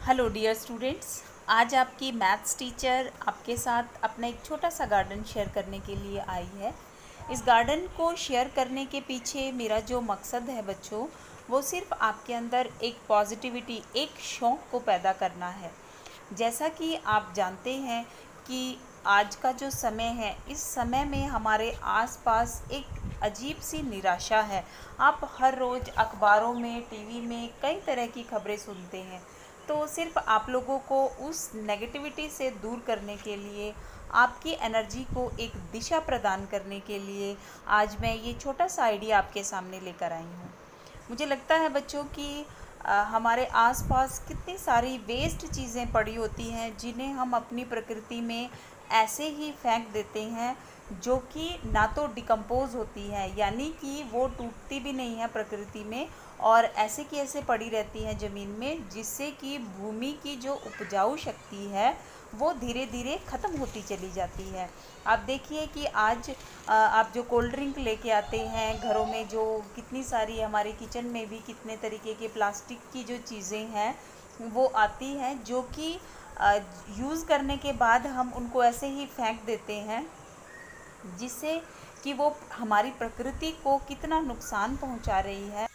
Hello dear students, आज आपकी maths teacher आपके साथ अपना एक छोटा सा गार्डन शेयर करने के लिए आई है। इस गार्डन को शेयर करने के पीछे मेरा जो मकसद है बच्चों, वो सिर्फ आपके अंदर एक पॉजिटिविटी, एक शौक़ को पैदा करना है। जैसा कि आप जानते हैं कि आज का जो समय है, इस समय में हमारे आसपास एक अजीब सी निराशा है। आप हर रोज़ अखबारों में, टीवी में कई तरह की खबरें सुनते हैं। तो सिर्फ आप लोगों को उस नेगेटिविटी से दूर करने के लिए, आपकी एनर्जी को एक दिशा प्रदान करने के लिए आज मैं ये छोटा सा आइडिया आपके सामने लेकर आई हूँ। मुझे लगता है बच्चों कि हमारे आसपास कितनी सारी वेस्ट चीज़ें पड़ी होती हैं जिन्हें हम अपनी प्रकृति में ऐसे ही फेंक देते हैं, जो कि ना तो डिकम्पोज़ होती है, यानी कि वो टूटती भी नहीं है प्रकृति में, और ऐसे की ऐसे पड़ी रहती हैं ज़मीन में, जिससे कि भूमि की जो उपजाऊ शक्ति है वो धीरे धीरे ख़त्म होती चली जाती है। आप देखिए कि आज आप जो कोल्ड ड्रिंक लेके आते हैं घरों में, जो कितनी सारी हमारे किचन में भी कितने तरीके के प्लास्टिक की जो चीज़ें हैं वो आती हैं, जो कि यूज़ करने के बाद हम उनको ऐसे ही फेंक देते हैं, जिससे कि वो हमारी प्रकृति को कितना नुकसान पहुंचा रही है।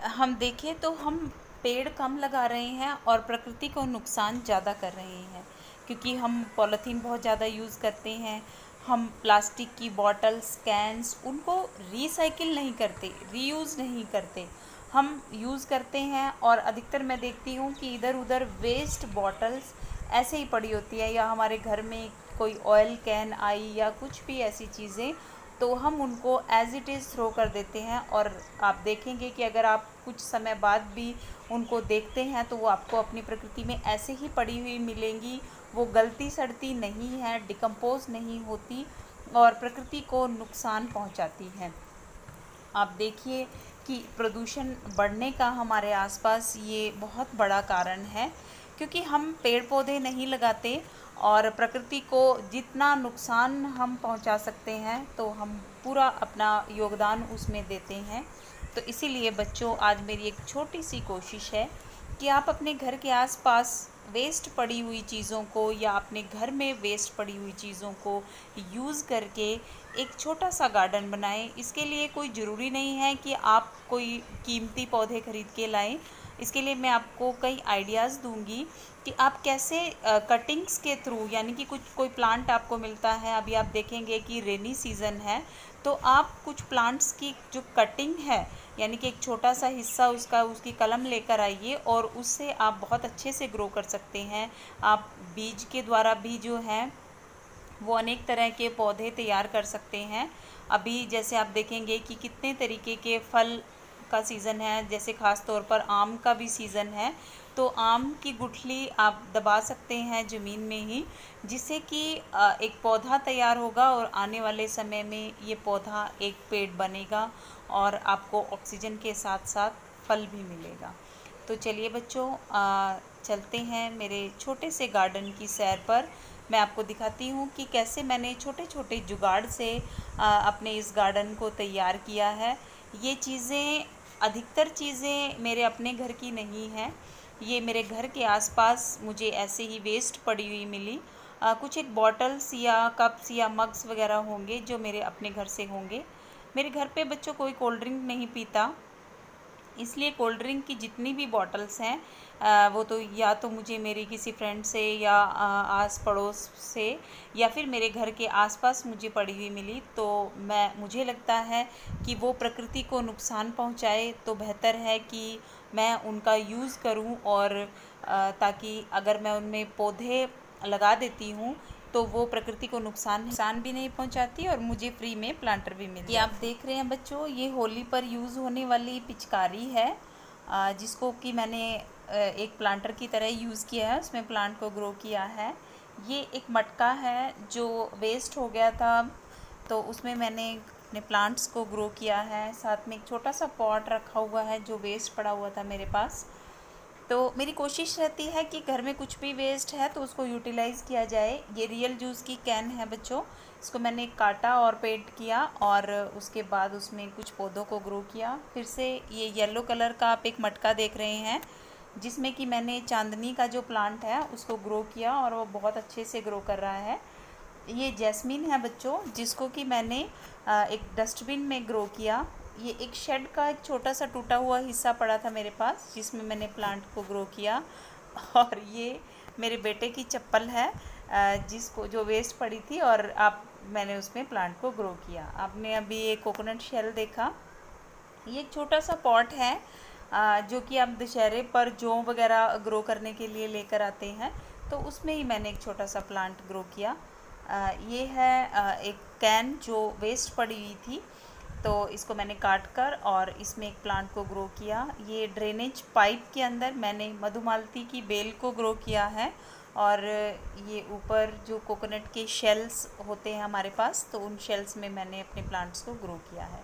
हम देखें तो हम पेड़ कम लगा रहे हैं और प्रकृति को नुकसान ज़्यादा कर रहे हैं, क्योंकि हम पॉलीथीन बहुत ज़्यादा यूज़ करते हैं। हम प्लास्टिक की बॉटल्स, कैंस, उनको रीसाइकिल नहीं करते, रीयूज़ नहीं करते, हम यूज़ करते हैं। और अधिकतर मैं देखती हूँ कि इधर उधर वेस्ट बॉटल्स ऐसे ही पड़ी होती है, या हमारे घर में कोई ऑयल कैन आई या कुछ भी ऐसी चीज़ें, तो हम उनको एज़ इट इज़ थ्रो कर देते हैं। और आप देखेंगे कि अगर आप कुछ समय बाद भी उनको देखते हैं तो वो आपको अपनी प्रकृति में ऐसे ही पड़ी हुई मिलेंगी। वो गलती सड़ती नहीं है, डिकम्पोज़ नहीं होती और प्रकृति को नुकसान पहुंचाती हैं। आप देखिए कि प्रदूषण बढ़ने का हमारे आसपास ये बहुत बड़ा कारण है, क्योंकि हम पेड़ पौधे नहीं लगाते और प्रकृति को जितना नुकसान हम पहुंचा सकते हैं तो हम पूरा अपना योगदान उसमें देते हैं। तो इसीलिए बच्चों, आज मेरी एक छोटी सी कोशिश है कि आप अपने घर के आसपास वेस्ट पड़ी हुई चीज़ों को, या अपने घर में वेस्ट पड़ी हुई चीज़ों को यूज़ करके एक छोटा सा गार्डन बनाएं। इसके लिए कोई ज़रूरी नहीं है कि आप कोई कीमती पौधे खरीद के लाएं। इसके लिए मैं आपको कई आइडियाज़ दूंगी कि आप कैसे कटिंग्स के थ्रू, यानी कि कोई प्लांट आपको मिलता है, अभी आप देखेंगे कि रेनी सीज़न है, तो आप कुछ प्लांट्स की जो कटिंग है, यानी कि एक छोटा सा हिस्सा उसकी कलम लेकर आइए और उससे आप बहुत अच्छे से ग्रो कर सकते हैं। आप बीज के द्वारा भी जो है वो अनेक तरह के पौधे तैयार कर सकते हैं। अभी जैसे आप देखेंगे कि कितने तरीके के फल का सीज़न है, जैसे ख़ास तौर पर आम का भी सीज़न है, तो आम की गुठली आप दबा सकते हैं ज़मीन में ही, जिससे कि एक पौधा तैयार होगा और आने वाले समय में ये पौधा एक पेड़ बनेगा और आपको ऑक्सीजन के साथ साथ फल भी मिलेगा। तो चलिए बच्चों, चलते हैं मेरे छोटे से गार्डन की सैर पर। मैं आपको दिखाती हूँ कि कैसे मैंने छोटे छोटे जुगाड़ से अपने इस गार्डन को तैयार किया है। ये चीज़ें, अधिकतर चीज़ें मेरे अपने घर की नहीं हैं, ये मेरे घर के आसपास मुझे ऐसे ही वेस्ट पड़ी हुई मिली। कुछ एक बॉटल्स या कप्स या मग्स वगैरह होंगे जो मेरे अपने घर से होंगे। मेरे घर पे बच्चों कोई कोल्ड ड्रिंक नहीं पीता, इसलिए कोल्ड ड्रिंक की जितनी भी बॉटल्स हैं वो तो या तो मुझे मेरी किसी फ्रेंड से या आस पड़ोस से या फिर मेरे घर के आसपास मुझे पड़ी हुई मिली। तो मुझे लगता है कि वो प्रकृति को नुकसान पहुंचाए तो बेहतर है कि मैं उनका यूज़ करूं, और ताकि अगर मैं उनमें पौधे लगा देती हूँ तो वो प्रकृति को नुकसान भी नहीं पहुंचाती और मुझे फ्री में प्लांटर भी मिल जाती। ये आप देख रहे हैं बच्चों, ये होली पर यूज़ होने वाली पिचकारी है, जिसको कि मैंने एक प्लांटर की तरह यूज़ किया है, उसमें प्लांट को ग्रो किया है। ये एक मटका है जो वेस्ट हो गया था, तो उसमें मैंने अपने प्लांट्स को ग्रो किया है। साथ में एक छोटा सा पॉट रखा हुआ है जो वेस्ट पड़ा हुआ था मेरे पास। तो मेरी कोशिश रहती है कि घर में कुछ भी वेस्ट है तो उसको यूटिलाइज़ किया जाए। ये रियल जूस की कैन है बच्चों, इसको मैंने काटा और पेंट किया और उसके बाद उसमें कुछ पौधों को ग्रो किया। फिर से ये येलो कलर का आप एक मटका देख रहे हैं, जिसमें कि मैंने चांदनी का जो प्लांट है उसको ग्रो किया और वो बहुत अच्छे से ग्रो कर रहा है। ये जैस्मीन है बच्चों, जिसको कि मैंने एक डस्टबिन में ग्रो किया। ये एक शेड का एक छोटा सा टूटा हुआ हिस्सा पड़ा था मेरे पास, जिसमें मैंने प्लांट को ग्रो किया। और ये मेरे बेटे की चप्पल है, जिसको जो वेस्ट पड़ी थी और मैंने उसमें प्लांट को ग्रो किया। आपने अभी ये कोकोनट शेल देखा। ये एक छोटा सा पॉट है जो कि आप दशहरे पर जौ वगैरह ग्रो करने के लिए लेकर आते हैं, तो उसमें ही मैंने एक छोटा सा प्लांट ग्रो किया। ये है एक कैन जो वेस्ट पड़ी हुई थी, तो इसको मैंने काट कर और इसमें एक प्लांट को ग्रो किया। ये ड्रेनेज पाइप के अंदर मैंने मधुमालती की बेल को ग्रो किया है, और ये ऊपर जो कोकोनट के शेल्स होते हैं हमारे पास, तो उन शेल्स में मैंने अपने प्लांट्स को ग्रो किया है।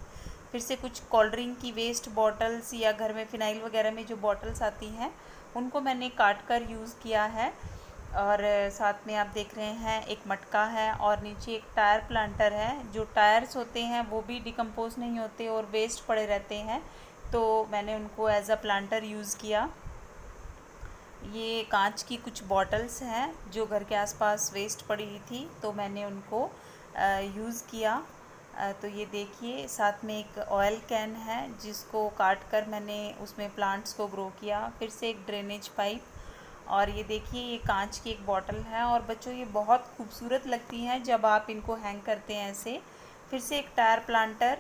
फिर से कुछ कोल्ड ड्रिंक की वेस्ट बॉटल्स या घर में फ़िनाइल वगैरह में जो बॉटल्स आती हैं, उनको मैंने काट कर यूज़ किया है। और साथ में आप देख रहे हैं एक मटका है, और नीचे एक टायर प्लांटर है। जो टायर्स होते हैं वो भी डिकम्पोज नहीं होते और वेस्ट पड़े रहते हैं, तो मैंने उनको एज अ प्लांटर यूज़ किया। ये कांच की कुछ बॉटल्स हैं जो घर के आसपास वेस्ट पड़ी हुई थी, तो मैंने उनको यूज़ किया। तो ये देखिए, साथ में एक ऑयल कैन है जिसको काट कर मैंने उसमें प्लांट्स को ग्रो किया। फिर से एक ड्रेनेज पाइप, और ये देखिए ये कांच की एक बॉटल है, और बच्चों ये बहुत खूबसूरत लगती हैं जब आप इनको हैंग करते हैं ऐसे। फिर से एक टायर प्लांटर,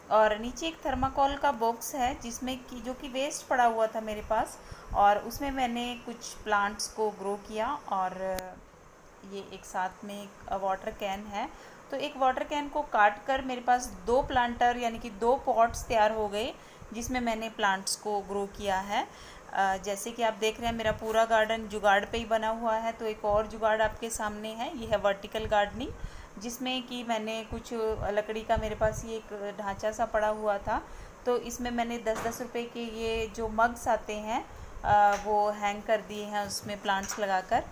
और नीचे एक थर्माकोल का बॉक्स है जिसमें कि जो कि वेस्ट पड़ा हुआ था मेरे पास, और उसमें मैंने कुछ प्लांट्स को ग्रो किया। और ये एक साथ में एक वाटर कैन है, तो एक वाटर कैन को काट कर मेरे पास 2 प्लांटर यानी कि 2 पॉट्स तैयार हो गए, जिसमें मैंने प्लांट्स को ग्रो किया है। जैसे कि आप देख रहे हैं मेरा पूरा गार्डन जुगाड़ पे ही बना हुआ है, तो एक और जुगाड़ आपके सामने है। ये है वर्टिकल गार्डनिंग, जिसमें कि मैंने कुछ लकड़ी का, मेरे पास ये एक ढांचा सा पड़ा हुआ था, तो इसमें मैंने 10-10 रुपए के ये जो मग्स आते हैं वो हैंग कर दिए हैं उसमें प्लांट्स लगाकर।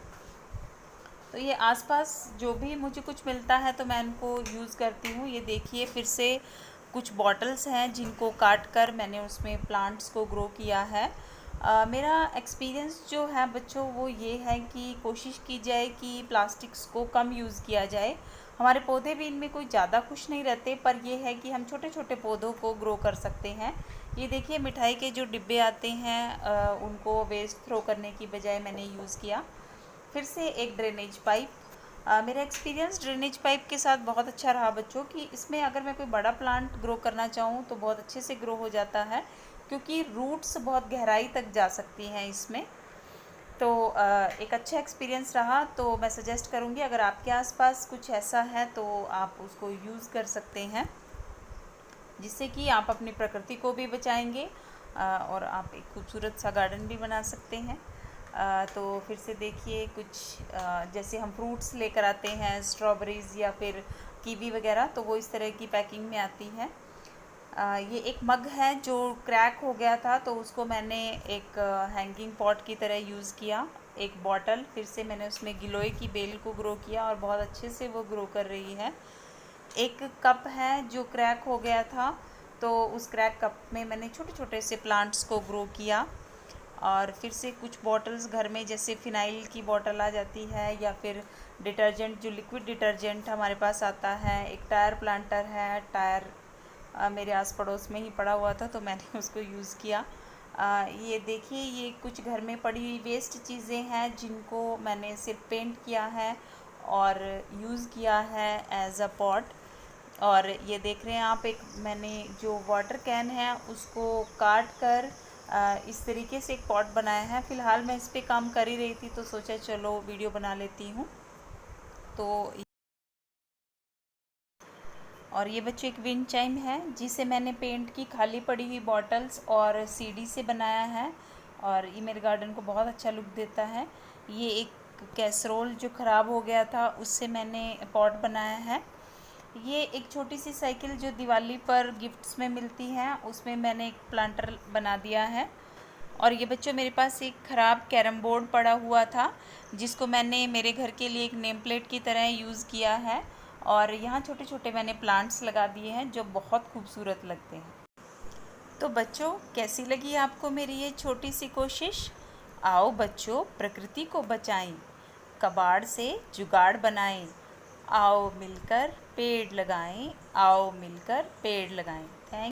तो ये आसपास जो भी मुझे कुछ मिलता है तो मैं इनको यूज़ करती हूँ। ये देखिए फिर से कुछ बॉटल्स हैं जिनको काट कर मैंने उसमें प्लांट्स को ग्रो किया है। मेरा एक्सपीरियंस जो है बच्चों वो ये है कि कोशिश की जाए कि प्लास्टिक्स को कम यूज़ किया जाए। हमारे पौधे भी इनमें कोई ज़्यादा खुश नहीं रहते, पर यह है कि हम छोटे छोटे पौधों को ग्रो कर सकते हैं। ये देखिए मिठाई के जो डिब्बे आते हैं उनको वेस्ट थ्रो करने की बजाय मैंने यूज़ किया। फिर से एक ड्रेनेज पाइप। मेरा एक्सपीरियंस ड्रेनेज पाइप के साथ बहुत अच्छा रहा बच्चों, कि इसमें अगर मैं कोई बड़ा प्लांट ग्रो करना चाहूँ तो बहुत अच्छे से ग्रो हो जाता है, क्योंकि रूट्स बहुत गहराई तक जा सकती हैं इसमें। तो एक अच्छा एक्सपीरियंस रहा, तो मैं सजेस्ट करूँगी अगर आपके आसपास कुछ ऐसा है तो आप उसको यूज़ कर सकते हैं, जिससे कि आप अपनी प्रकृति को भी बचाएंगे और आप एक खूबसूरत सा गार्डन भी बना सकते हैं। तो फिर से देखिए कुछ जैसे हम फ्रूट्स लेकर आते हैं, स्ट्रॉबेरीज़ या फिर कीवी वगैरह, तो वो इस तरह की पैकिंग में आती है। ये एक मग है जो क्रैक हो गया था, तो उसको मैंने एक हैंगिंग पॉट की तरह यूज़ किया। एक बॉटल, फिर से मैंने उसमें गिलोय की बेल को ग्रो किया और बहुत अच्छे से वो ग्रो कर रही है। एक कप है जो क्रैक हो गया था, तो उस क्रैक कप में मैंने छोटे छोटे से प्लांट्स को ग्रो किया। और फिर से कुछ बॉटल्स घर में, जैसे फ़िनाइल की बॉटल आ जाती है या फिर डिटर्जेंट, जो लिक्विड डिटर्जेंट हमारे पास आता है। एक टायर प्लांटर है, टायर मेरे आस पड़ोस में ही पड़ा हुआ था तो मैंने उसको यूज़ किया। ये देखिए ये कुछ घर में पड़ी हुई वेस्ट चीज़ें हैं जिनको मैंने सिर्फ पेंट किया है और यूज़ किया है एज अ पॉट। और ये देख रहे हैं आप, एक मैंने जो वाटर कैन है उसको काट कर इस तरीके से एक पॉट बनाया है। फ़िलहाल मैं इस पे काम कर ही रही थी तो सोचा चलो वीडियो बना लेती हूँ। तो और ये बच्चों एक विंड चाइम है जिसे मैंने पेंट की खाली पड़ी हुई बॉटल्स और सीडी से बनाया है, और ये मेरे गार्डन को बहुत अच्छा लुक देता है। ये एक कैसरोल जो ख़राब हो गया था उससे मैंने पॉट बनाया है। ये एक छोटी सी साइकिल जो दिवाली पर गिफ्ट्स में मिलती है, उसमें मैंने एक प्लांटर बना दिया है। और ये बच्चों मेरे पास एक ख़राब कैरम बोर्ड पड़ा हुआ था जिसको मैंने मेरे घर के लिए एक नेम प्लेट की तरह यूज़ किया है, और यहाँ छोटे छोटे मैंने प्लांट्स लगा दिए हैं जो बहुत खूबसूरत लगते हैं। तो बच्चों कैसी लगी आपको मेरी ये छोटी सी कोशिश? आओ बच्चों प्रकृति को बचाएं, कबाड़ से जुगाड़ बनाएं, आओ मिलकर पेड़ लगाएं, आओ मिलकर पेड़ लगाएं। थैंक